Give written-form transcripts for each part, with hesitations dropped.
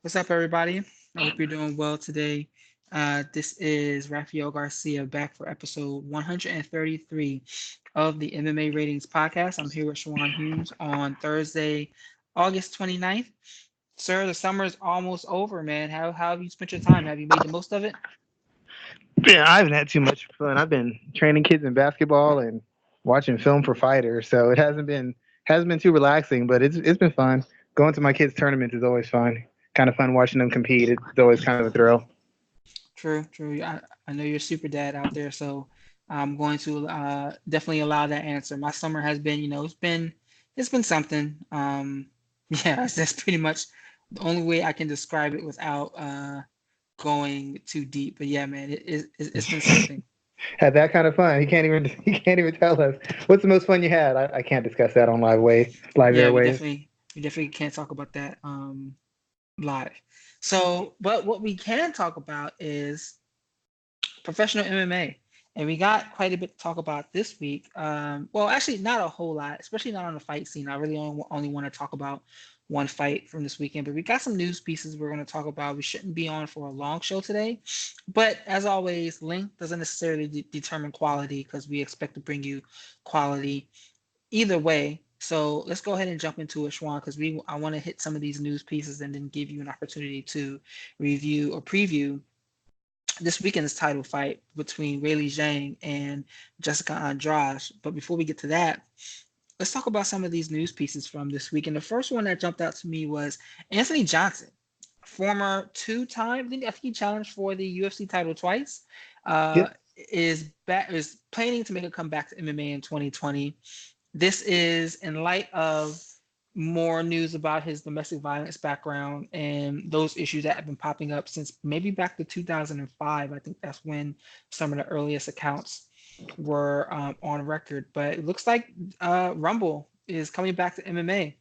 What's up, everybody? I hope you're doing well today. This is Raphael Garcia back for episode 133 of the MMA Ratings Podcast. I'm here with Schwan on Thursday, August 29th. Sir, the summer is almost over, man. How have you spent your time? Have you made the most of it? Yeah, I haven't had too much fun. I've been training kids in basketball and watching film for fighters, so it hasn't been too relaxing, but it's been fun. Going to my kids' tournaments is always fun. Kind of fun watching them compete. It's always kind of a thrill. True, true. I know you're a super dad out there, so I'm going to definitely allow that answer. My summer has been, it's been something. Yeah, that's pretty much the only way I can describe it without going too deep. But yeah, man, it's been something. Had that kind of fun. He can't even tell us what's the most fun you had. I can't discuss that on live Yeah, we airways. definitely we definitely can't talk about that live. So, but what we can talk about is professional MMA. And we got quite a bit to talk about this week. Well, actually, not a whole lot, especially not on the fight scene. I really only want to talk about one fight from this weekend, but we got some news pieces we're going to talk about. We shouldn't be on for a long show today, but as always, length doesn't necessarily determine quality because we expect to bring you quality either way. So let's go ahead and jump into it, Schwan, because I want to hit some of these news pieces and then give you an opportunity to review or preview this weekend's title fight between Weili Zhang and Jessica Andrade. But before we get to that, let's talk about some of these news pieces from this week. And the first one that jumped out to me was Anthony Johnson, former two-time, I think he challenged for the UFC title twice, uh, Yep. is planning to make a comeback to MMA in 2020. This is in light of more news about his domestic violence background and those issues that have been popping up since maybe back to 2005. I think that's when some of the earliest accounts were on record. But it looks like Rumble is coming back to MMA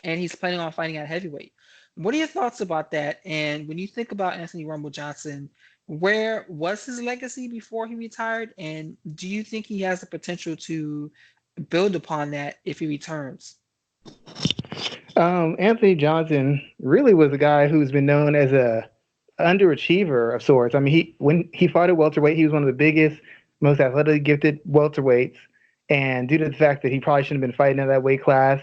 and he's planning on fighting at heavyweight. What are your thoughts about that? And when you think about Anthony Rumble Johnson, where was his legacy before he retired? And do you think he has the potential to build upon that if he returns? Anthony Johnson really was a guy who's been known as a underachiever of sorts. I mean, he when he fought at welterweight, he was one of the biggest, most athletically gifted welterweights. And due to the fact that he probably shouldn't have been fighting at that weight class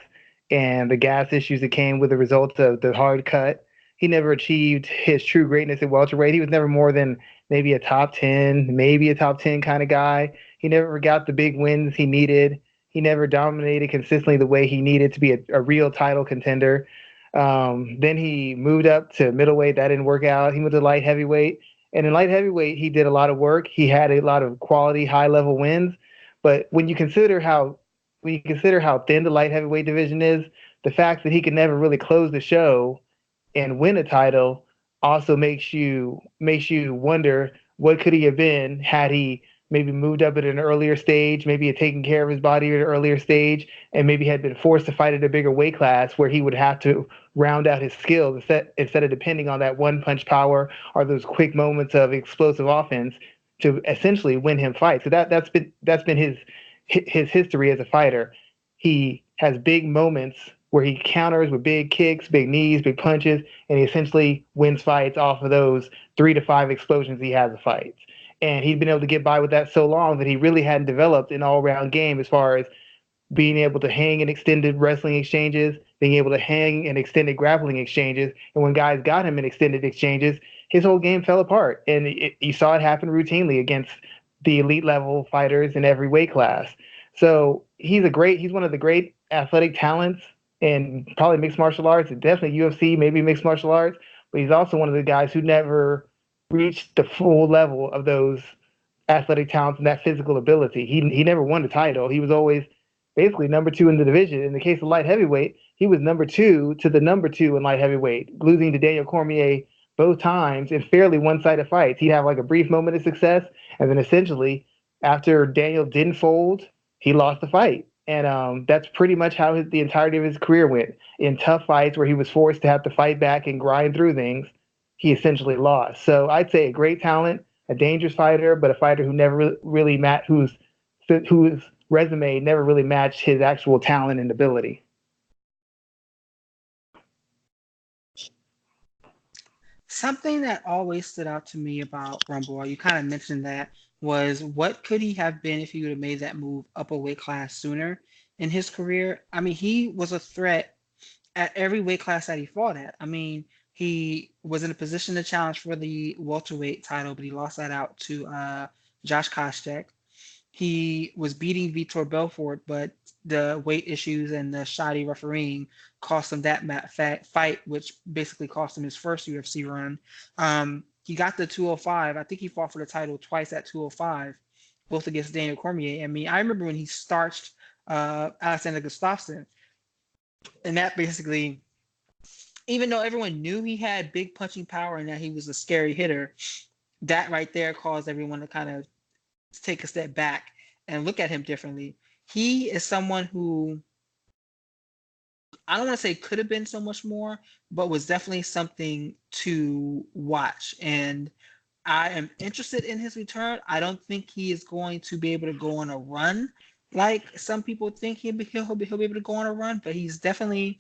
and the gas issues that came with the result of the hard cut, he never achieved his true greatness at welterweight. He was never more than maybe a top 10, maybe a top 10 kind of guy. He never got the big wins he needed. He never dominated consistently the way he needed to be a real title contender. Then he moved up to middleweight. That didn't work out. He went to light heavyweight. And in light heavyweight, he did a lot of work. He had a lot of quality, high level wins. But when you consider how thin the light heavyweight division is, the fact that he could never really close the show and win a title also makes you wonder what could he have been had he maybe moved up at an earlier stage, maybe had taken care of his body at an earlier stage, and maybe had been forced to fight at a bigger weight class where he would have to round out his skills instead of depending on that one punch power or those quick moments of explosive offense to essentially win him fights. So that's been his history as a fighter. He has big moments where he counters with big kicks, big knees, big punches, and he essentially wins fights off of those 3 to 5 explosions he has of fights. And he'd been able to get by with that so long that he really hadn't developed an all-round game as far as being able to hang in extended wrestling exchanges, being able to hang in extended grappling exchanges. And when guys got him in extended exchanges, his whole game fell apart. And you saw it happen routinely against the elite level fighters in every weight class. So he's one of the great athletic talents and probably mixed martial arts, and definitely UFC, maybe mixed martial arts. But he's also one of the guys who never reached the full level of those athletic talents and that physical ability. He never won the title. He was always basically number two in the division. In the case of light heavyweight, he was number two to the number two in light heavyweight, losing to Daniel Cormier both times in fairly one-sided fights. He'd have like a brief moment of success, and then essentially, after Daniel didn't fold, he lost the fight. And that's pretty much how the entirety of his career went. In tough fights where he was forced to have to fight back and grind through things, he essentially lost. So I'd say a great talent, a dangerous fighter, but a fighter who never really whose resume never really matched his actual talent and ability. Something that always stood out to me about Rumble, you kind of mentioned that, was what could he have been if he would have made that move up a weight class sooner in his career? I mean, he was a threat at every weight class that he fought at. I mean, he was in a position to challenge for the welterweight title, but he lost that out to Josh Koscheck. He was beating Vitor Belfort, but the weight issues and the shoddy refereeing cost him that fight, which basically cost him his first UFC run. He got the 205. I think he fought for the title twice at 205, both against Daniel Cormier. I mean, I remember when he starched Alexander Gustafsson, and that basically, even though everyone knew he had big punching power and that he was a scary hitter, that right there caused everyone to kind of take a step back and look at him differently. He is someone who, I don't want to say could have been so much more, but was definitely something to watch. And I am interested in his return. I don't think he is going to be able to go on a run like some people think he'll be able to go on a run, but he's definitely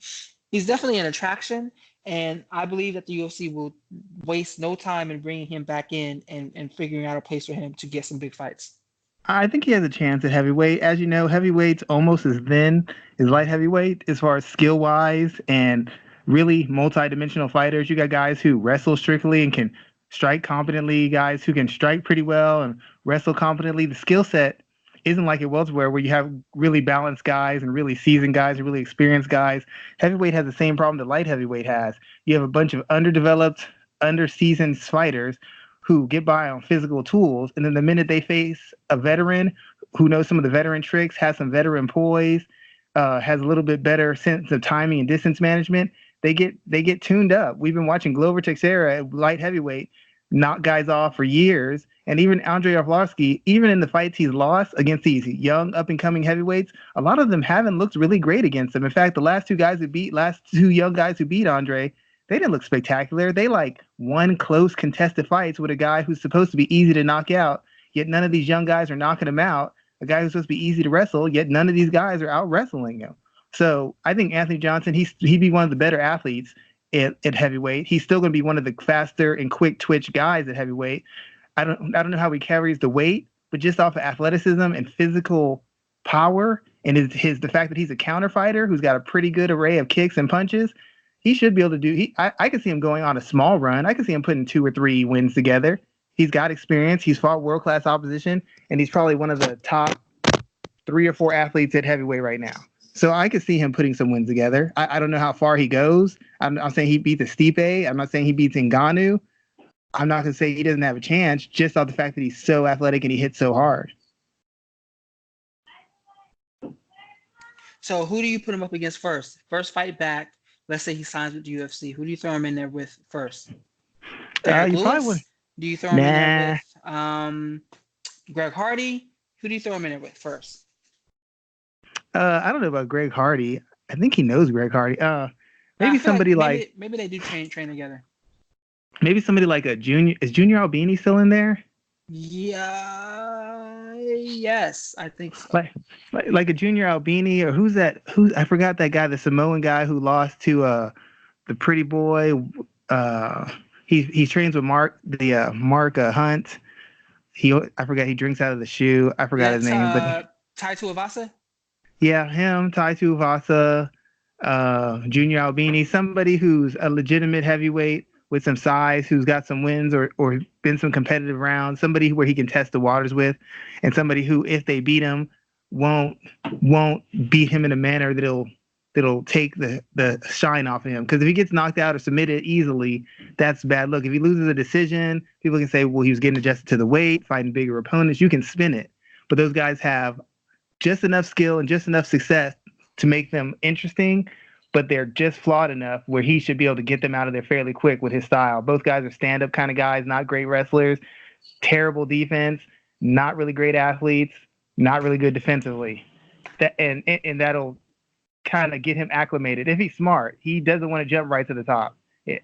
an attraction. And I believe that the UFC will waste no time in bringing him back in and figuring out a place for him to get some big fights. I think he has a chance at heavyweight. As you know, heavyweight's almost as thin as light heavyweight as far as skill wise and really multi-dimensional fighters. You got guys who wrestle strictly and can strike competently, guys who can strike pretty well and wrestle competently. The skill set isn't like it was where you have really balanced guys and really seasoned guys and really experienced guys. Heavyweight has the same problem that light heavyweight has. You have a bunch of underdeveloped, underseasoned fighters who get by on physical tools, and then the minute they face a veteran who knows some of the veteran tricks, has some veteran poise, has a little bit better sense of timing and distance management, they get tuned up. We've been watching Glover Teixeira at light heavyweight knock guys off for years, and even Andrei Arlovsky, even in the fights he's lost against these young up and coming heavyweights, a lot of them haven't looked really great against him. In fact, the last two young guys who beat Andre, they didn't look spectacular. They like won close contested fights with a guy who's supposed to be easy to knock out, yet none of these young guys are knocking him out. A guy who's supposed to be easy to wrestle, yet none of these guys are out wrestling him. So I think Anthony Johnson, he'd be one of the better athletes at heavyweight. He's still going to be one of the faster and quick twitch guys at heavyweight. I don't know how he carries the weight, but just off of athleticism and physical power and the fact that he's a counter fighter who's got a pretty good array of kicks and punches, he should be able to do. I could see him going on a small run. I could see him putting 2 or 3 wins together. He's got experience. He's fought world class opposition, and he's probably one of the top 3 or 4 athletes at heavyweight right now. So I could see him putting some wins together. I don't know how far he goes. I'm saying he beats Stipe. I'm not saying he beats Ngannou. I'm not going to say he doesn't have a chance just off the fact that he's so athletic and he hits so hard. So who do you put him up against first? First fight back. Let's say he signs with the UFC. Who do you throw him in there with first? Derek You probably would. Lewis? Do you throw him in there with Greg Hardy? Who do you throw him in there with first? I don't know about Greg Hardy. I think he knows Greg Hardy. Maybe somebody like maybe they do train together. Maybe somebody like a Junior. Is Junior Albini still in there? Yeah, yes, I think so. Like a Junior Albini, or who's that? I forgot that guy, the Samoan guy who lost to the pretty boy. He trains with Mark Hunt. I forgot he drinks out of the shoe. I forgot his name, but Tai Tuivasa. Yeah, him, Tai Tuivasa, Junior Albini, somebody who's a legitimate heavyweight with some size, who's got some wins or been some competitive rounds, somebody where he can test the waters with, and somebody who, if they beat him, won't beat him in a manner that'll take the shine off of him. Because if he gets knocked out or submitted easily, that's a bad look. If he loses a decision, people can say, well, he was getting adjusted to the weight, fighting bigger opponents. You can spin it. But those guys have just enough skill and just enough success to make them interesting, but they're just flawed enough where he should be able to get them out of there fairly quick with his style. Both guys are stand-up kind of guys, not great wrestlers, terrible defense, not really great athletes, not really good defensively. And that'll kind of get him acclimated. If he's smart, he doesn't want to jump right to the top.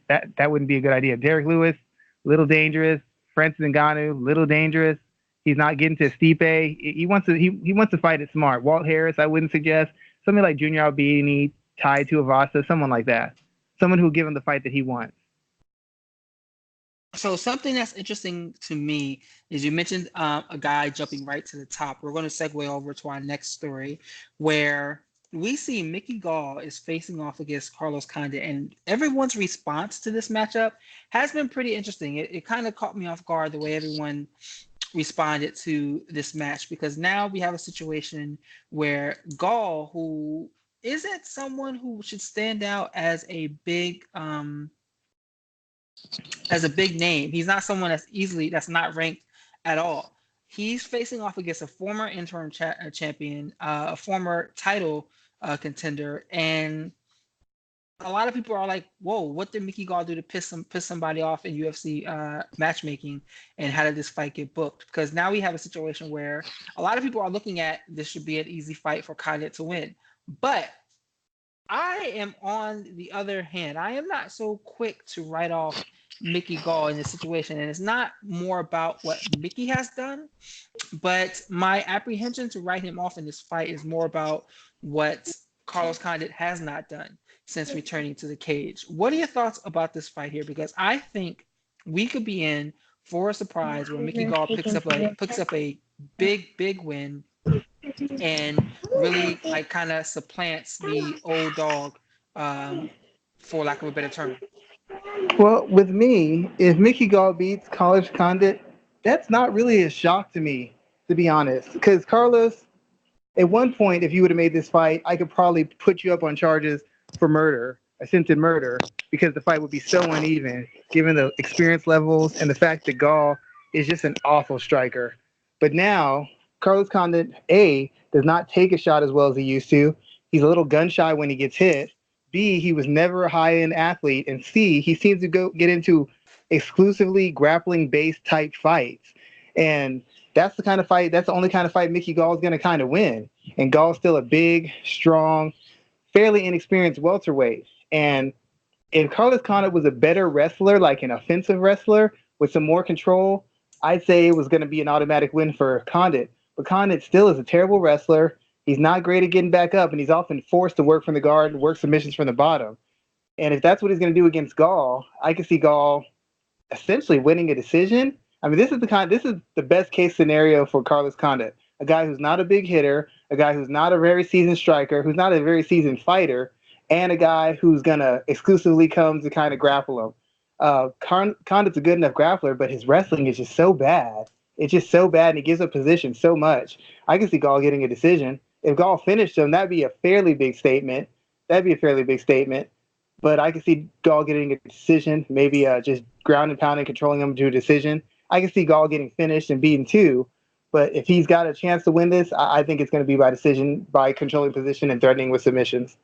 That wouldn't be a good idea. Derek Lewis, little dangerous. Francis Ngannou, little dangerous. He's not getting to Stipe. He wants to fight it smart. Walt Harris, I wouldn't suggest. Somebody like Junior Albini, Tai Tuivasa, someone like that. Someone who'll give him the fight that he wants. So something that's interesting to me is you mentioned a guy jumping right to the top. We're going to segue over to our next story, where we see Mickey Gall is facing off against Carlos Condit, and everyone's response to this matchup has been pretty interesting. It kind of caught me off guard the way everyone responded to this match, because now we have a situation where Gall, who isn't someone who should stand out as a big name. He's not someone that's not ranked at all. He's facing off against a former interim champion, a former title contender, and a lot of people are like, "Whoa, what did Mickey Gall do to piss somebody off in UFC matchmaking, and how did this fight get booked?" Because now we have a situation where a lot of people are looking at this should be an easy fight for Khalid to win, but I am on the other hand. I am not so quick to write off Mickey Gall in this situation, and it's not more about what Mickey has done, but my apprehension to write him off in this fight is more about what Carlos Condit has not done since returning to the cage. What are your thoughts about this fight here? Because I think we could be in for a surprise where Mickey Gall picks up a big win and really like kind of supplants the old dog, um, for lack of a better term. Well, with me, if Mickey Gall beats College Condit, that's not really a shock to me, to be honest. Because Carlos, at one point, if you would have made this fight, I could probably put you up on charges for murder, attempted murder, because the fight would be so uneven, given the experience levels and the fact that Gall is just an awful striker. But now, Carlos Condit, A, does not take a shot as well as he used to. He's a little gun shy when he gets hit. B, he was never a high end athlete. And C, he seems to get into exclusively grappling based type fights. And that's the only kind of fight Mickey Gall is going to kind of win. And Gall's still a big, strong, fairly inexperienced welterweight. And if Carlos Condit was a better wrestler, like an offensive wrestler with some more control, I'd say it was going to be an automatic win for Condit. But Condit still is a terrible wrestler. He's not great at getting back up, and he's often forced to work from the guard and work submissions from the bottom. And if that's what he's going to do against Gall, I can see Gall essentially winning a decision. I mean, this is the best case scenario for Carlos Condit, a guy who's not a big hitter, a guy who's not a very seasoned striker, who's not a very seasoned fighter, and a guy who's gonna exclusively come to kind of grapple him. Condit's a good enough grappler, but his wrestling is just so bad. It's just so bad, and he gives up position so much. I can see Gall getting a decision. If Gall finished him, that'd be a fairly big statement. That'd be a fairly big statement. But I can see Gall getting a decision, maybe just ground and pounding, controlling him to a decision. I can see Gall getting finished and beaten too. But if he's got a chance to win this, I think it's going to be by decision, by controlling position and threatening with submissions.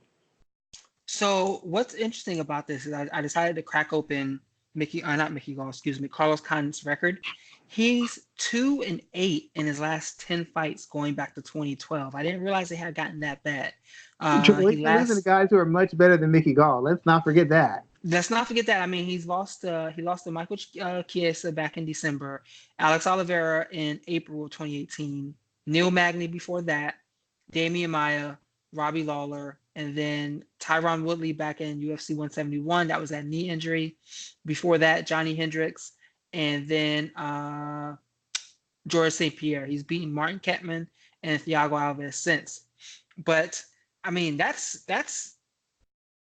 So what's interesting about this is I decided to crack open not Mickey Gall, excuse me, Carlos Condit's record. He's 2-8 in his last 10 fights going back to 2012. I didn't realize they had gotten that bad. You're losing to guys who are much better than Mickey Gall. Let's not forget that. Let's not forget that. I mean, he lost to Michael Chiesa back in December, Alex Oliveira in April of 2018, Neil Magny before that, Damian Maia, Robbie Lawler, and then Tyron Woodley back in UFC 171. That was that knee injury. Before that, Johnny Hendricks, and then George St. Pierre. He's beaten Martin Ketman and Thiago Alves since. But I mean, that's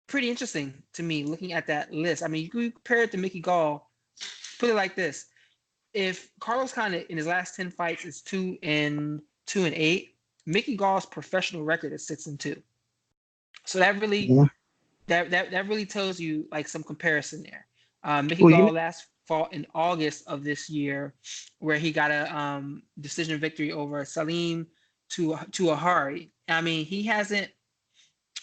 pretty interesting to me looking at that list. I mean, you could compare it to Mickey Gall. Put it like this: if Carlos Condit in his last 10 fights is 2-8, Mickey Gall's professional record is 6-2. So that really that really tells you like some comparison there. Mickey Gall last fought in August of this year, where he got a decision victory over Salim to Ahari. I mean, he hasn't.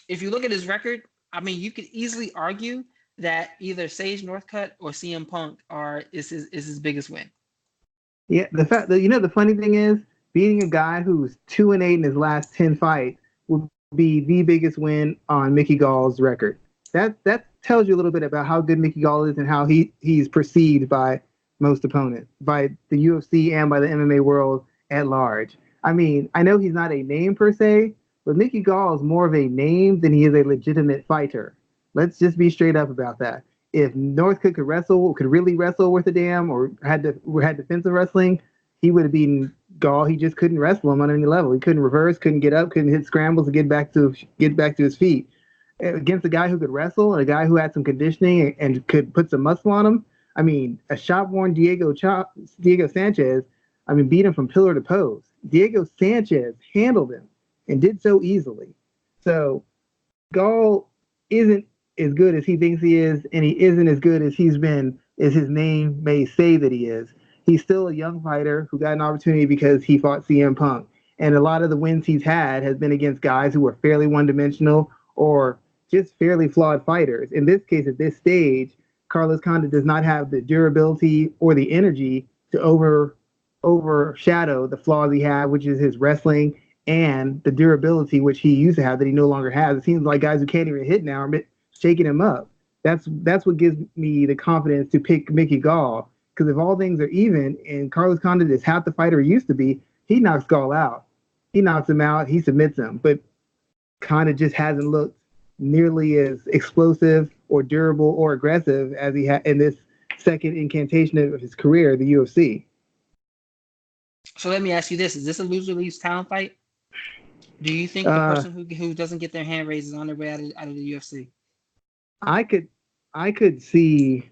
If you look at his record, I mean, you could easily argue that either Sage Northcutt or CM Punk is his biggest win. Yeah, the fact that the funny thing is, beating a guy who's 2-8 in his last 10 fights would be the biggest win on Mickey Gall's record. That tells you a little bit about how good Mickey Gall is and how he's perceived by most opponents, by the UFC and by the MMA world at large. I mean, I know he's not a name per se, but Mickey Gall is more of a name than he is a legitimate fighter. Let's just be straight up about that. if Northcutt could really wrestle worth a damn, or had defensive wrestling, he would have beaten Gall. He just couldn't wrestle him on any level. He couldn't reverse, couldn't get up, couldn't hit scrambles to get back to his feet. Against a guy who could wrestle and a guy who had some conditioning and could put some muscle on him. I mean, a shop-worn Diego Sanchez, I mean, beat him from pillar to post. Diego Sanchez handled him and did so easily. So Gall isn't as good as he thinks he is, and he isn't as good as as his name may say that he is. He's still a young fighter who got an opportunity because he fought CM Punk. And a lot of the wins he's had has been against guys who were fairly one-dimensional or just fairly flawed fighters. In this case, at this stage, Carlos Condit does not have the durability or the energy to overshadow the flaws he had, which is his wrestling and the durability which he used to have that he no longer has. It seems like guys who can't even hit now are shaking him up. That's what gives me the confidence to pick Mickey Gall. Because if all things are even and Carlos Condit is half the fighter he used to be, he knocks Gall out. He knocks him out. He submits him. But Condit just hasn't looked nearly as explosive or durable or aggressive as he had in this second incantation of his career, the UFC. So let me ask you this: is this a loser leaves town fight? Do you think the person who doesn't get their hand raised is on their way out of the UFC? I could I could see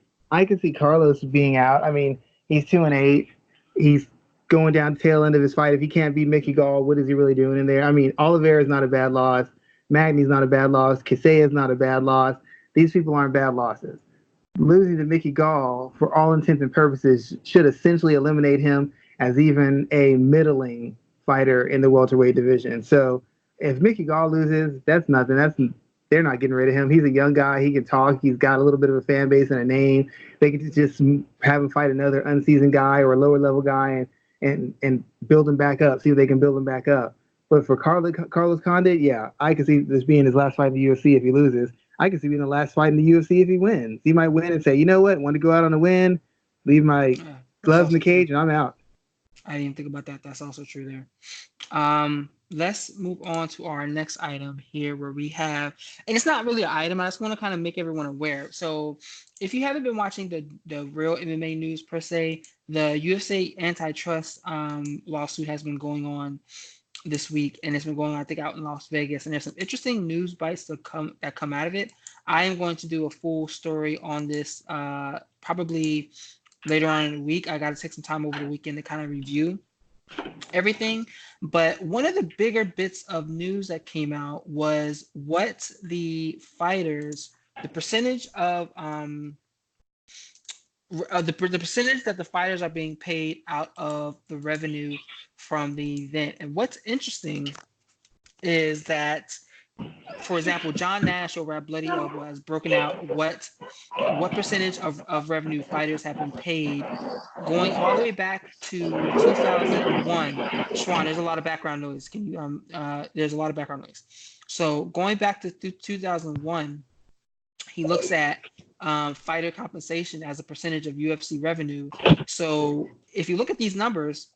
Carlos being out. I mean, he's 2-8. He's going down the tail end of his fight. If he can't beat Mickey Gall, what is he really doing in there? I mean, Oliveira is not a bad loss. Magny's not a bad loss. Kasea is not a bad loss. These people aren't bad losses. Losing to Mickey Gall, for all intents and purposes, should essentially eliminate him as even a middling fighter in the welterweight division. So if Mickey Gall loses, that's nothing. They're not getting rid of him. He's a young guy. He can talk. He's got a little bit of a fan base and a name. They can just have him fight another unseasoned guy or a lower level guy and build him back up. See if they can build him back up. But for Carlos Condit, yeah, I can see this being his last fight in the UFC if he loses. I can see being the last fight in the UFC if he wins. He might win and say, you know what, want to go out on a win, leave my gloves in the cage, true. and I'm out. I didn't think about that. That's also true there. Let's move on to our next item here where we have, and it's not really an item. I just want to kind of make everyone aware. So if you haven't been watching the real MMA news per se, the UFC antitrust lawsuit has been going on this week, and it's been going on, I think, out in Las Vegas, and there's some interesting news bites that come out of it. I am going to do a full story on this probably later on in the week. I got to take some time over the weekend to kind of review everything. But one of the bigger bits of news that came out was what the fighters, the percentage of the percentage that the fighters are being paid out of the revenue from the event. And what's interesting is that, for example, John Nash over at Bloody Elbow has broken out what percentage of revenue fighters have been paid going all the way back to 2001. Schwan, there's a lot of background noise. Can you there's a lot of background noise. So going back to 2001, he looks at fighter compensation as a percentage of UFC revenue. So if you look at these numbers,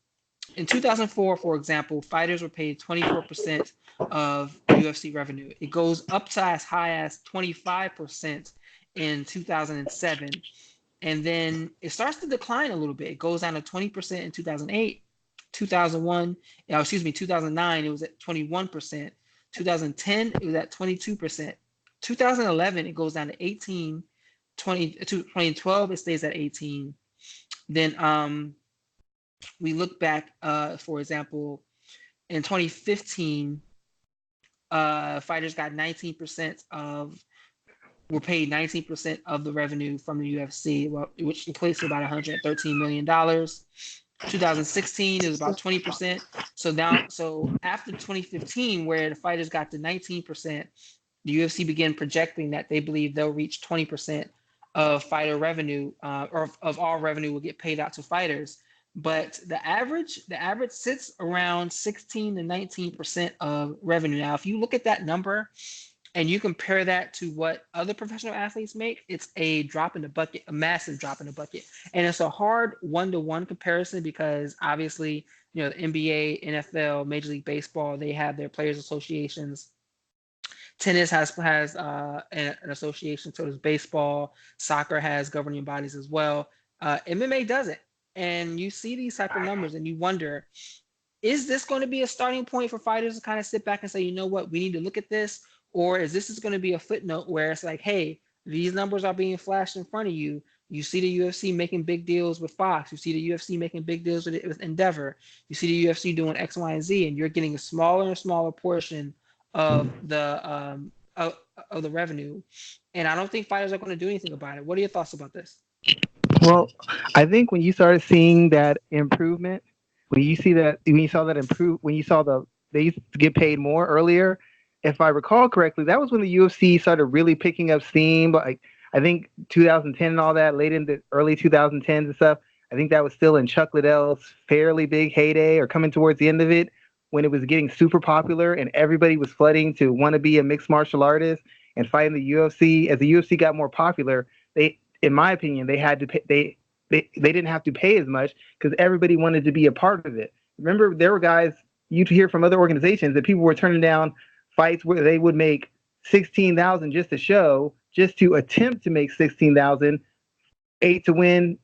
in 2004, for example, fighters were paid 24% of UFC revenue. It goes up to as high as 25% in 2007. And then it starts to decline a little bit. It goes down to 20% in 2008, 2009, it was at 21%. 2010, it was at 22%. 2011, it goes down to 18. 2012, it stays at 18. Then we look back, for example, in 2015, fighters got 19% were paid 19% of the revenue from the UFC, which equates to about $113 million. 2016 it was about 20%. So after 2015, where the fighters got to 19%, the UFC began projecting that they believe they'll reach 20% of fighter revenue, or of all revenue will get paid out to fighters. But the average sits around 16 to 19% of revenue. Now, if you look at that number and you compare that to what other professional athletes make, it's a drop in the bucket, a massive drop in the bucket. And it's a hard one-to-one comparison because obviously, the NBA, NFL, Major League Baseball, they have their players associations. Tennis has an association, so does baseball. Soccer has governing bodies as well. MMA doesn't, and you see these type of numbers, and you wonder, is this going to be a starting point for fighters to kind of sit back and say, you know what, we need to look at this? Or is this is going to be a footnote where it's like, hey, these numbers are being flashed in front of you. You see the UFC making big deals with Fox. You see the UFC making big deals with Endeavor. You see the UFC doing X, Y, and Z, and you're getting a smaller and smaller portion of the revenue. And I don't think fighters are going to do anything about it. What are your thoughts about this? Well, I think when you started seeing that improvement, when you saw that improve, when you saw they used to get paid more earlier, if I recall correctly, that was when the UFC started really picking up steam. Like I think 2010 and all that, late in the early 2010s and stuff. I think that was still in Chuck Liddell's fairly big heyday, or coming towards the end of it, when it was getting super popular and everybody was flooding to want to be a mixed martial artist and fight in the UFC. As the UFC got more popular, they, in my opinion, they had to pay, they didn't have to pay as much because everybody wanted to be a part of it. Remember, there were guys you'd hear from other organizations that people were turning down fights where they would make 16,000 just to show, just to attempt to make 16,000, eight to win,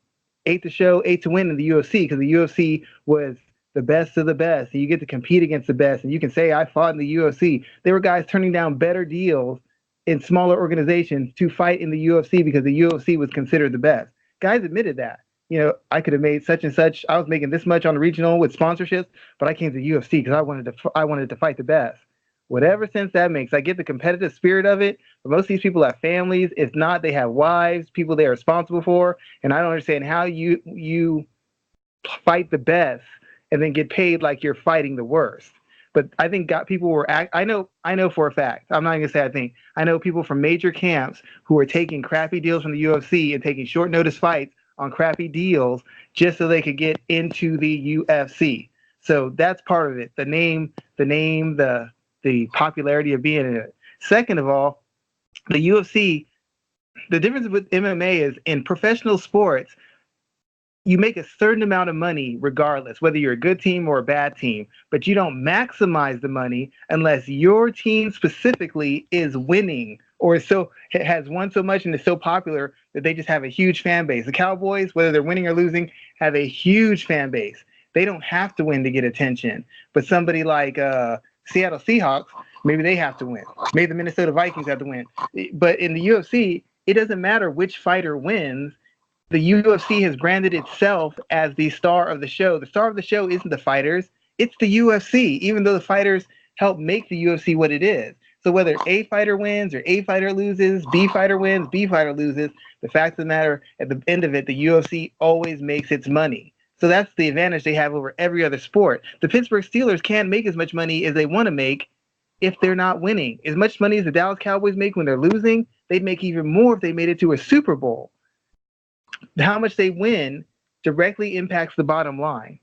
eight to show, eight to win in the UFC, because the UFC was the best of the best. And you get to compete against the best, and you can say I fought in the UFC. There were guys turning down better deals in smaller organizations to fight in the UFC because the UFC was considered the best. Guys admitted that. I could have made such and such. I was making this much on the regional with sponsorships, but I came to the UFC because I wanted to fight the best. Whatever sense that makes, I get the competitive spirit of it. But most of these people have families. If not, they have wives, people they are responsible for, and I don't understand how you fight the best and then get paid like you're fighting the worst. But I think people were I know for a fact. I'm not gonna say I think. I know people from major camps who are taking crappy deals from the UFC and taking short notice fights on crappy deals just so they could get into the UFC. So that's part of it. The popularity of being in it. Second of all, the UFC, the difference with MMA is in professional sports, you make a certain amount of money regardless, whether you're a good team or a bad team, but you don't maximize the money unless your team specifically is winning or so has won so much and is so popular that they just have a huge fan base. The Cowboys, whether they're winning or losing, have a huge fan base. They don't have to win to get attention. But somebody like Seattle Seahawks, maybe they have to win. Maybe the Minnesota Vikings have to win. But in the UFC, it doesn't matter which fighter wins. The UFC has branded itself as the star of the show. The star of the show isn't the fighters, it's the UFC, even though the fighters help make the UFC what it is. So whether A fighter wins or A fighter loses, B fighter wins, B fighter loses, the fact of the matter, at the end of it, the UFC always makes its money. So that's the advantage they have over every other sport. The Pittsburgh Steelers can't make as much money as they want to make if they're not winning. As much money as the Dallas Cowboys make when they're losing, they'd make even more if they made it to a Super Bowl. How much they win directly impacts the bottom line.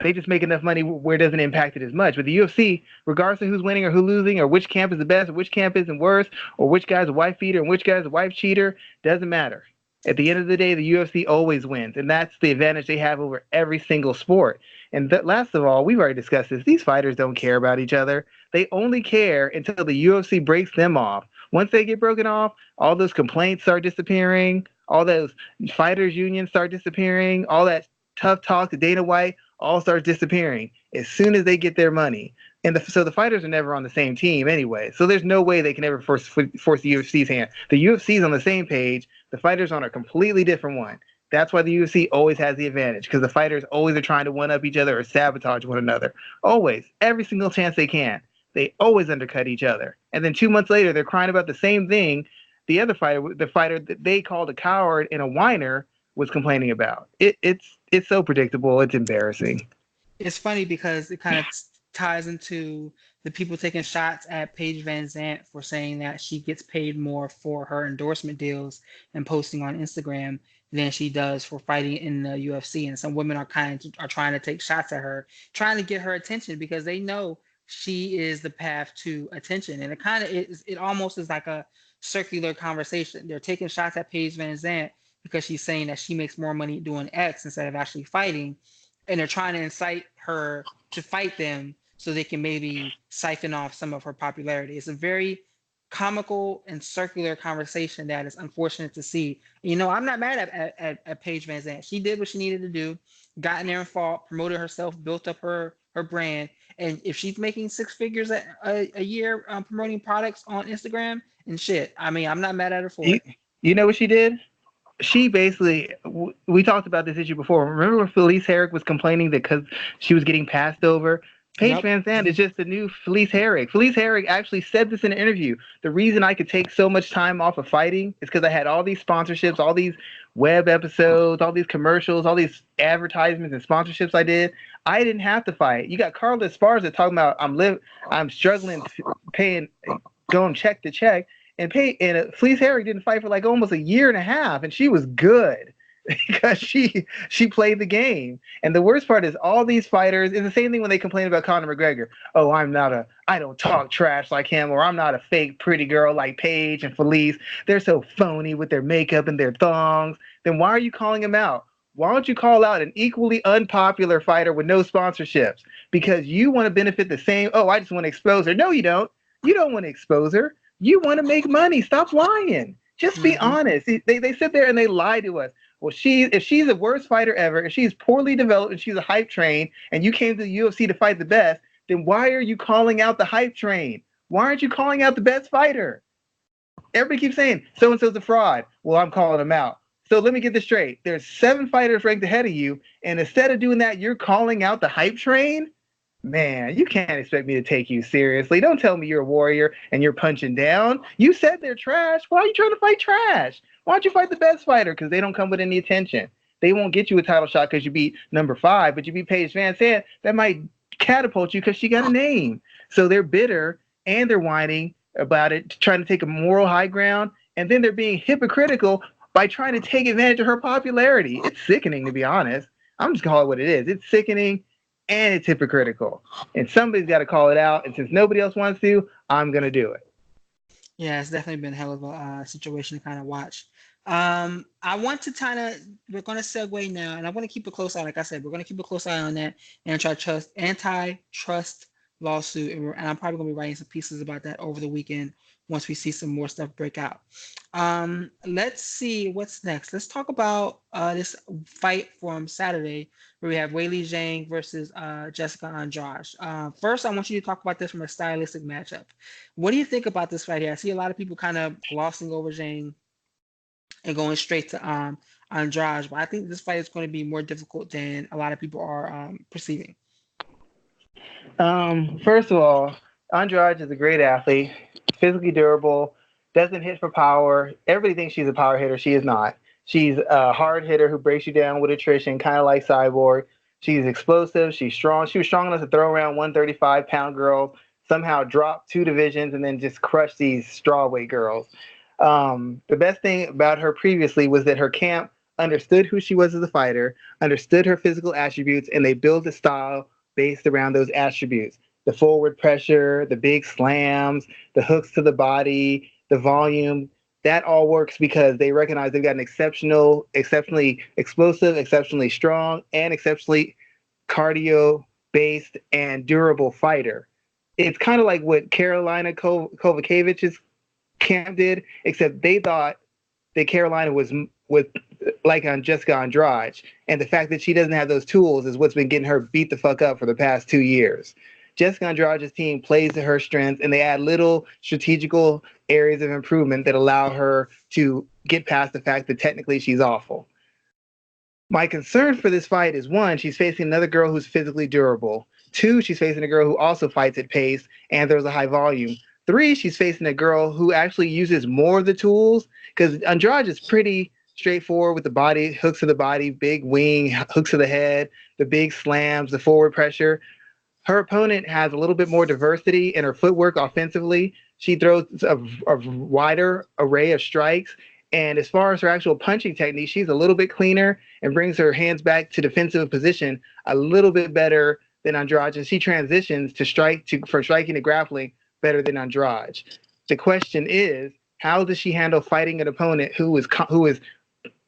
They just make enough money where it doesn't impact it as much. But the UFC, regardless of who's winning or who's losing, or which camp is the best or which camp isn't worse, or which guy's a wife beater and which guy's a wife cheater, doesn't matter. At the end of the day, the UFC always wins, and that's the advantage they have over every single sport. And last of all, we've already discussed this. These fighters don't care about each other. They only care until the UFC breaks them off. Once they get broken off, all those complaints start disappearing. All those fighters unions start disappearing. All that tough talk to Dana White all starts disappearing as soon as they get their money. And so the fighters are never on the same team anyway. So there's no way they can ever force the UFC's hand. The UFC's on the same page. The fighters on a completely different one. That's why the UFC always has the advantage, because the fighters always are trying to one-up each other or sabotage one another. Always. Every single chance they can. They always undercut each other. And then 2 months later, they're crying about the same thing the other fighter, the fighter that they called a coward and a whiner, was complaining about. It's so predictable. It's embarrassing. It's funny because it kind of ties into the people taking shots at Paige Van Zant for saying that she gets paid more for her endorsement deals and posting on Instagram than she does for fighting in the UFC. And some women are trying to take shots at her, trying to get her attention because they know she is the path to attention. And it almost is like a circular conversation. They're taking shots at Paige Van Zant because she's saying that she makes more money doing X instead of actually fighting. And they're trying to incite her to fight them so they can maybe siphon off some of her popularity. It's a very comical and circular conversation that is unfortunate to see. I'm not mad at Paige Van Zandt. She did what she needed to do, got in there and fought, promoted herself, built up her brand. And if she's making six figures a year promoting products on Instagram and shit, I mean, I'm not mad at her for You, it. you know what she did? She basically, we talked about this issue before. Remember when Felice Herrick was complaining that because she was getting passed over? Paige Yep. Van Zandt is just the new Felice Herrick. Felice Herrick actually said this in an interview. The reason I could take so much time off of fighting is because I had all these sponsorships, all these web episodes, all these commercials, all these advertisements and sponsorships I did. I didn't have to fight. You got Carla Esparza talking about I'm struggling paying, going check to check. Felice Herrick didn't fight for like almost a year and a half, and she was good because she played the game. And the worst part is all these fighters. It's the same thing when they complain about Conor McGregor. Oh, I don't talk trash like him, or I'm not a fake pretty girl like Paige and Felice. They're so phony with their makeup and their thongs. Then why are you calling them out? Why don't you call out an equally unpopular fighter with no sponsorships? Because you want to benefit the same. Oh, I just want to expose her. No, you don't. You don't want to expose her. You want to make money. Stop lying. Just be Hmm. honest. They sit there and they lie to us. Well, if she's the worst fighter ever, if she's poorly developed and she's a hype train, and you came to the UFC to fight the best, then why are you calling out the hype train? Why aren't you calling out the best fighter? Everybody keeps saying so and so's a fraud. Well, I'm calling them out. So let me get this straight. There's 7 fighters ranked ahead of you, and instead of doing that, you're calling out the hype train. Man, you can't expect me to take you seriously. Don't tell me you're a warrior and you're punching down. You said they're trash. Why are you trying to fight trash? Why don't you fight the best fighter? Because they don't come with any attention. They won't get you a title shot because you beat number 5, but you beat Paige Van Zandt. That might catapult you because she got a name. So they're bitter and they're whining about it, trying to take a moral high ground, and then they're being hypocritical by trying to take advantage of her popularity. It's sickening, to be honest. I'm just calling it what it is. It's sickening and it's hypocritical. And somebody's got to call it out. And since nobody else wants to, I'm going to do it. Yeah, it's definitely been a hell of a situation to kind of watch. I want to kind of, we're going to segue now, and I want to keep a close eye. Like I said, we're going to keep a close eye on that antitrust lawsuit, and I'm probably going to be writing some pieces about that over the weekend once we see some more stuff break out. Let's see what's next. Let's talk about this fight from Saturday where we have Weili Zhang versus Jessica Andrade. First, I want you to talk about this from a stylistic matchup. What do you think about this fight here? I see a lot of people kind of glossing over Zhang and going straight to Andrade, but I think this fight is going to be more difficult than a lot of people are perceiving. First of all, Andrade is a great athlete, physically durable, doesn't hit for power. Everybody thinks she's a power hitter. She is not. She's a hard hitter who breaks you down with attrition, kind of like Cyborg. She's explosive. She's strong. She was strong enough to throw around 135-pound girls, somehow drop 2 divisions, and then just crush these strawweight girls. The best thing about her previously was that her camp understood who she was as a fighter, understood her physical attributes, and they built a style based around those attributes. The forward pressure, the big slams, the hooks to the body, the volume, that all works because they recognize they've got an exceptionally explosive, exceptionally strong, and exceptionally cardio based and durable fighter. It's kind of like what Carolina Kovacevic's camp did, except they thought that Carolina was with like on Jessica Andrade, and the fact that she doesn't have those tools is what's been getting her beat the fuck up for the past 2 years. Jessica Andrade's team plays to her strengths, and they add little strategical areas of improvement that allow her to get past the fact that technically she's awful. My concern for this fight is 1, she's facing another girl who's physically durable. 2, she's facing a girl who also fights at pace and there's a high volume. 3, she's facing a girl who actually uses more of the tools because Andrade is pretty straightforward with the body, hooks to the body, big wing, hooks to the head, the big slams, the forward pressure. Her opponent has a little bit more diversity in her footwork offensively. She throws a wider array of strikes. And as far as her actual punching technique, she's a little bit cleaner and brings her hands back to defensive position a little bit better than Andrade. And she transitions from striking to grappling better than Andrade. The question is, how does she handle fighting an opponent who is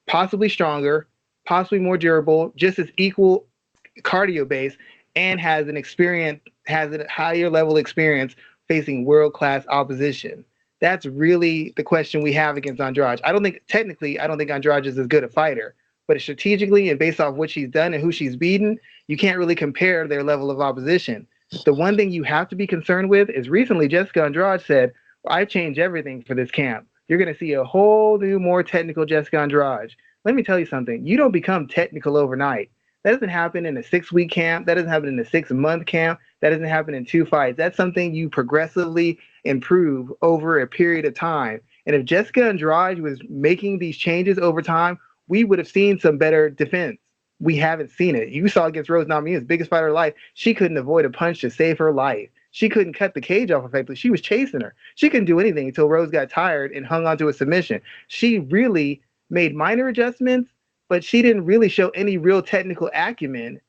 possibly stronger, possibly more durable, just as equal cardio base, and has a higher level experience facing world class opposition? That's really the question we have against Andrade. I don't think Andrade is as good a fighter, but strategically and based off what she's done and who she's beaten, you can't really compare their level of opposition. The one thing you have to be concerned with is recently Jessica Andrade said, well, "I've changed everything for this camp. You're going to see a whole new, more technical Jessica Andrade." Let me tell you something. You don't become technical overnight. That doesn't happen in a 6 week camp. That doesn't happen in a 6 month camp. That doesn't happen in two fights. That's something you progressively improve over a period of time. And if Jessica Andrade was making these changes over time, we would have seen some better defense. We haven't seen it. You saw against Rose Namajunas, biggest fighter of her life. She couldn't avoid a punch to save her life. She couldn't cut the cage off effectively. She was chasing her. She couldn't do anything until Rose got tired and hung onto a submission. She really made minor adjustments, but she didn't really show any real technical acumen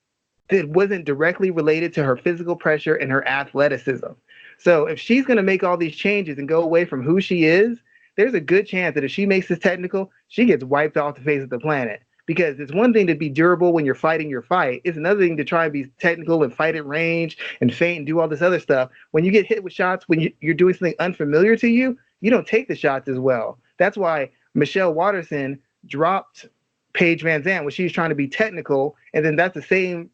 that wasn't directly related to her physical pressure and her athleticism. So if she's going to make all these changes and go away from who she is, there's a good chance that if she makes this technical, she gets wiped off the face of the planet. Because it's one thing to be durable when you're fighting your fight. It's another thing to try and be technical and fight at range and feint and do all this other stuff. When you get hit with shots, when you're doing something unfamiliar to you, you don't take the shots as well. That's why Michelle Watterson dropped Paige Van Zandt when she was trying to be technical, and then that's the same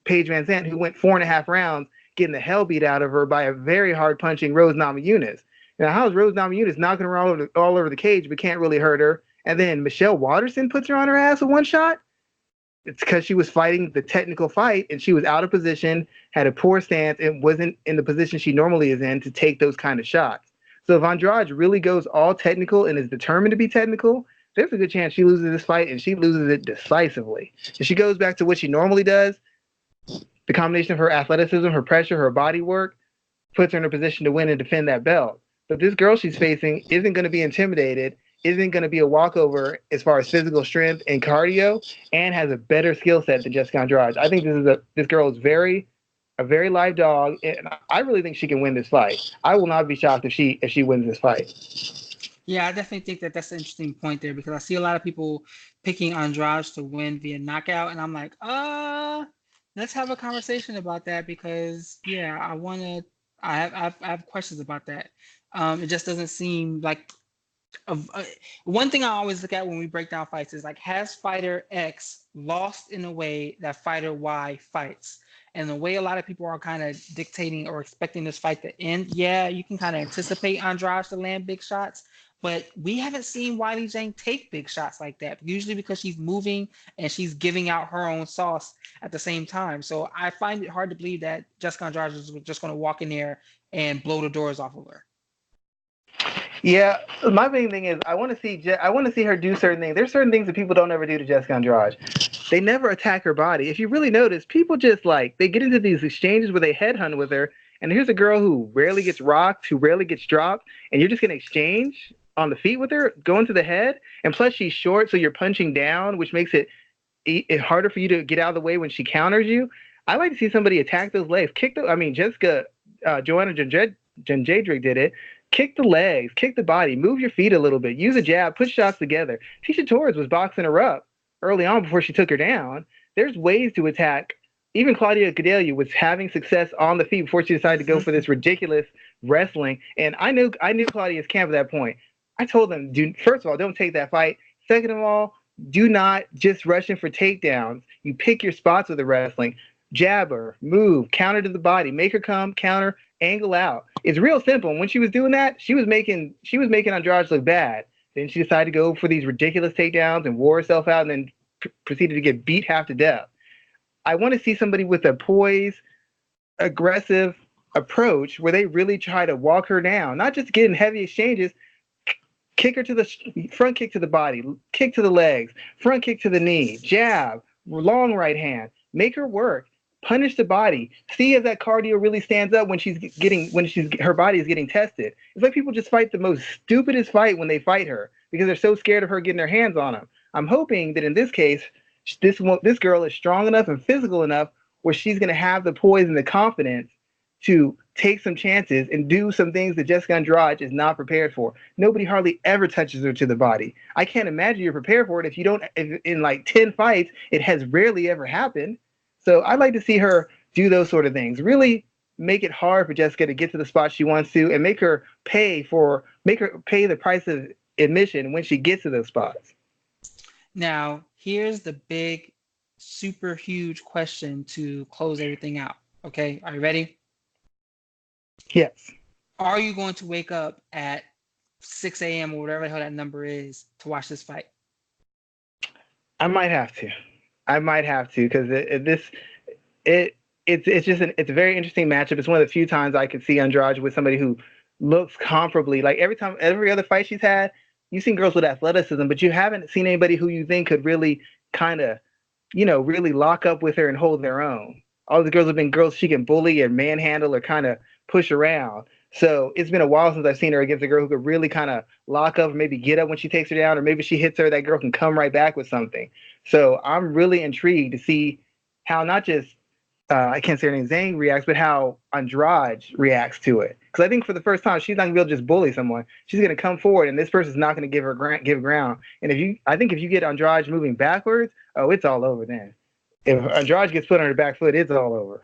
Paige Van Zandt who went 4.5 rounds getting the hell beat out of her by a very hard punching Rose Namajunas. Now, how is Rose Namajunas knocking her all over the cage but can't really hurt her? And then Michelle Watterson puts her on her ass with one shot? It's because she was fighting the technical fight and she was out of position, had a poor stance, and wasn't in the position she normally is in to take those kind of shots. So if Andrade really goes all technical and is determined to be technical, there's a good chance she loses this fight and she loses it decisively. If she goes back to what she normally does, the combination of her athleticism, her pressure, her body work puts her in a position to win and defend that belt. But this girl she's facing isn't going to be intimidated, isn't going to be a walkover as far as physical strength and cardio, and has a better skill set than Jessica Andrade. I think this girl is a very live dog, and I really think she can win this fight. I will not be shocked if she wins this fight. Yeah, I definitely think that that's an interesting point there because I see a lot of people picking Andrade to win via knockout, and I'm like, let's have a conversation about that because yeah, I have questions about that. It just doesn't seem like one thing I always look at when we break down fights is like, has fighter X lost in a way that fighter Y fights? And the way a lot of people are kind of dictating or expecting this fight to end, yeah, you can kind of anticipate Andrade to land big shots, but we haven't seen Wiley Zhang take big shots like that, usually because she's moving and she's giving out her own sauce at the same time. So I find it hard to believe that Jessica Andrade is just going to walk in there and blow the doors off of her. Yeah, my main thing is I want to see her do certain things. There's certain things that people don't ever do to Jessica Andrade. They never attack her body. If you really notice, people just they get into these exchanges where they headhunt with her. And here's a girl who rarely gets rocked, who rarely gets dropped, and you're just gonna exchange on the feet with her, going to the head. And plus, she's short, so you're punching down, which makes it harder for you to get out of the way when she counters you. I like to see somebody attack those legs, Jessica Joanna Jędrzejczyk did it. Kick the legs, kick the body, move your feet a little bit, use a jab, put shots together. Tisha Torres was boxing her up early on before she took her down. There's ways to attack. Even Claudia Gadelha was having success on the feet before she decided to go for this ridiculous wrestling. And I knew Claudia's camp at that point. I told them, first of all, don't take that fight. Second of all, do not just rush in for takedowns. You pick your spots with the wrestling. Jab her, move, counter to the body, make her come, counter, angle out. It's real simple. And when she was doing that, she was making Andrade look bad. Then she decided to go for these ridiculous takedowns and wore herself out and then proceeded to get beat half to death. I want to see somebody with a poised, aggressive approach where they really try to walk her down, not just get in heavy exchanges. Kick her to the front, kick to the body, kick to the legs, front kick to the knee, jab, long right hand, make her work. Punish the body. See if that cardio really stands up when her body is getting tested. It's like people just fight the most stupidest fight when they fight her because they're so scared of her getting their hands on them. I'm hoping that in this case, this girl is strong enough and physical enough where she's going to have the poise and the confidence to take some chances and do some things that Jessica Andrade is not prepared for. Nobody hardly ever touches her to the body. I can't imagine you're prepared for it if in like 10 fights, it has rarely ever happened. So I'd like to see her do those sort of things. Really make it hard for Jessica to get to the spot she wants to and make her pay for make her pay the price of admission when she gets to those spots. Now, here's the big, super huge question to close everything out. Okay, are you ready? Yes. Are you going to wake up at 6 a.m. or whatever the hell that number is to watch this fight? I might have to. I might have to because it's just it's a very interesting matchup. It's one of the few times I can see Andrade with somebody who looks comparably like every other fight she's had. You've seen girls with athleticism, but you haven't seen anybody who you think could really kind of, really lock up with her and hold their own. All the girls have been girls she can bully or manhandle or kind of push around. So it's been a while since I've seen her against a girl who could really kind of lock up, or maybe get up when she takes her down, or maybe she hits her, that girl can come right back with something. So I'm really intrigued to see how not just I can't say her name, Zhang reacts, but how Andrade reacts to it. Because I think for the first time, she's not gonna be able to just bully someone. She's gonna come forward, and this person's not gonna give ground. And I think if you get Andrade moving backwards, oh, it's all over then. If Andrade gets put on her back foot, it's all over.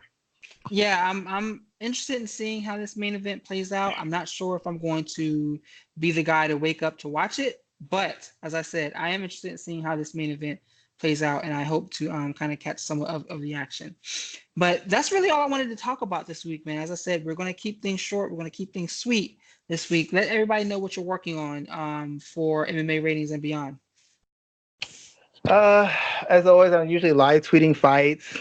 Yeah, I'm interested in seeing how this main event plays out. I'm not sure if I'm going to be the guy to wake up to watch it, but as I said, I am interested in seeing how this main event plays out, and I hope to kind of catch some of the action. But that's really all I wanted to talk about this week, man. As I said, we're going to keep things short. We're going to keep things sweet this week. Let everybody know what you're working on for MMA ratings and beyond. As always, I'm usually live tweeting fights,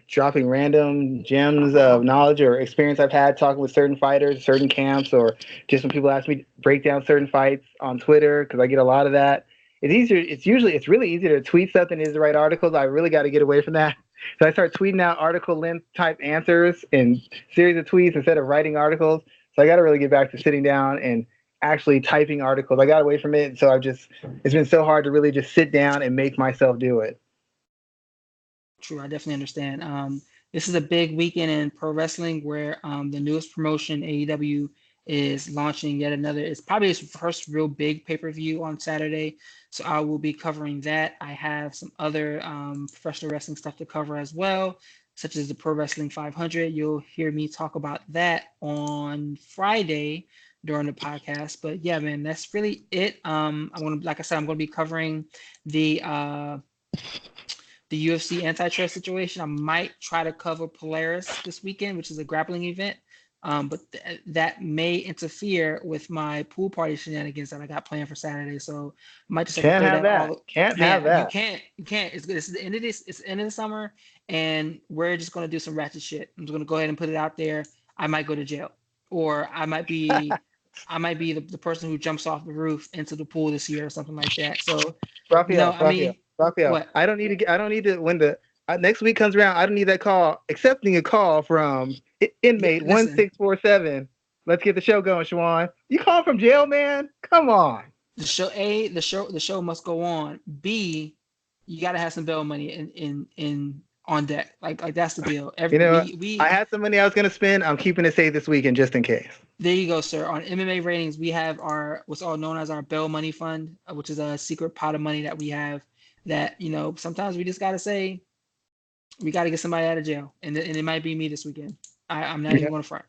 dropping random gems of knowledge or experience I've had talking with certain fighters, certain camps, or just when people ask me to break down certain fights on Twitter because I get a lot of that. It's easier. It's really easy to tweet stuff than it is to write articles. I really got to get away from that. So I start tweeting out article length type answers in series of tweets instead of writing articles. So I got to really get back to sitting down and actually typing articles. I got away from it, so it's been so hard to really just sit down and make myself do it. True, I definitely understand. This is a big weekend in pro wrestling where the newest promotion, AEW, is launching yet another. It's probably its first real big pay-per-view on Saturday. So I will be covering that. I have some other professional wrestling stuff to cover as well, such as the Pro Wrestling 500. You'll hear me talk about that on Friday during the podcast. But yeah, man, that's really it. Like I said, I'm gonna be covering the UFC antitrust situation. I might try to cover Polaris this weekend, which is a grappling event. But that may interfere with my pool party shenanigans that I got planned for Saturday. So I might just have to Can't throw have that that. all. Can't have Man, that. you can't. It's good. It's the end of this. It's the end of the summer, and we're just gonna do some ratchet shit. I'm just gonna go ahead and put it out there. I might go to jail, or I might be the person who jumps off the roof into the pool this year or something like that. So, Raphael, I Raphael, mean, Raphael. what? I don't need to when the next week comes around. I don't need that call. Accepting a call from Yeah, inmate one listen. six four seven. Let's get the show going, Schwan. You call from jail, man? Come on. The show must go on. B, you got to have some bail money in on deck. Like that's the deal. You know, I We had some money I was gonna spend. I'm keeping it safe this weekend just in case. There you go, sir. On MMA ratings, we have our what's all known as our bail money fund, which is a secret pot of money that we have. That sometimes we just gotta say we gotta get somebody out of jail, and it might be me this weekend. I'm not Yeah. even gonna front.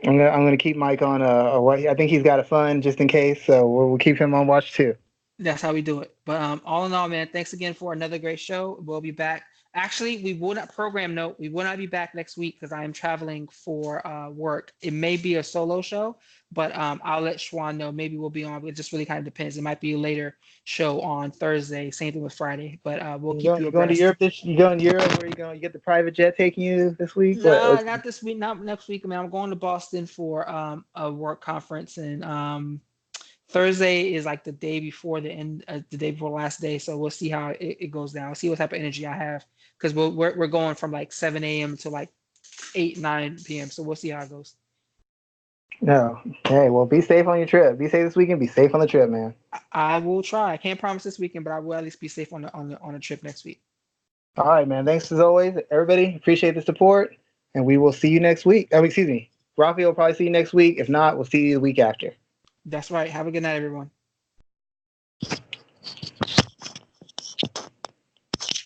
I'm gonna keep Mike on I think he's got a fund just in case, so we'll keep him on watch too. That's how we do it. But all in all, man, thanks again for another great show. We'll be back. Actually, we will not program note. We will not be back next week because I am traveling for work. It may be a solo show, but I'll let Schwan know. Maybe we'll be on. It just really kind of depends. It might be a later show on Thursday. Same thing with Friday. But we'll keep you You going to abreast. Europe You going to Europe? Where you going? You get the private jet taking you this week? No, not this week. Not next week. I mean, I'm going to Boston for a work conference, and Thursday is like the day before the day before last day. So we'll see how it goes down. We'll see what type of energy I have because we're going from like 7 a.m. to like 8, 9 p.m. So we'll see how it goes. No. Hey, well, be safe on your trip. Be safe this weekend. Be safe on the trip, man. I will try. I can't promise this weekend, but I will at least be safe on the trip next week. All right, man. Thanks as always, everybody. Appreciate the support, and we will see you next week. I mean, excuse me. Raphael will probably see you next week. If not, we'll see you the week after. That's right. Have a good night, everyone.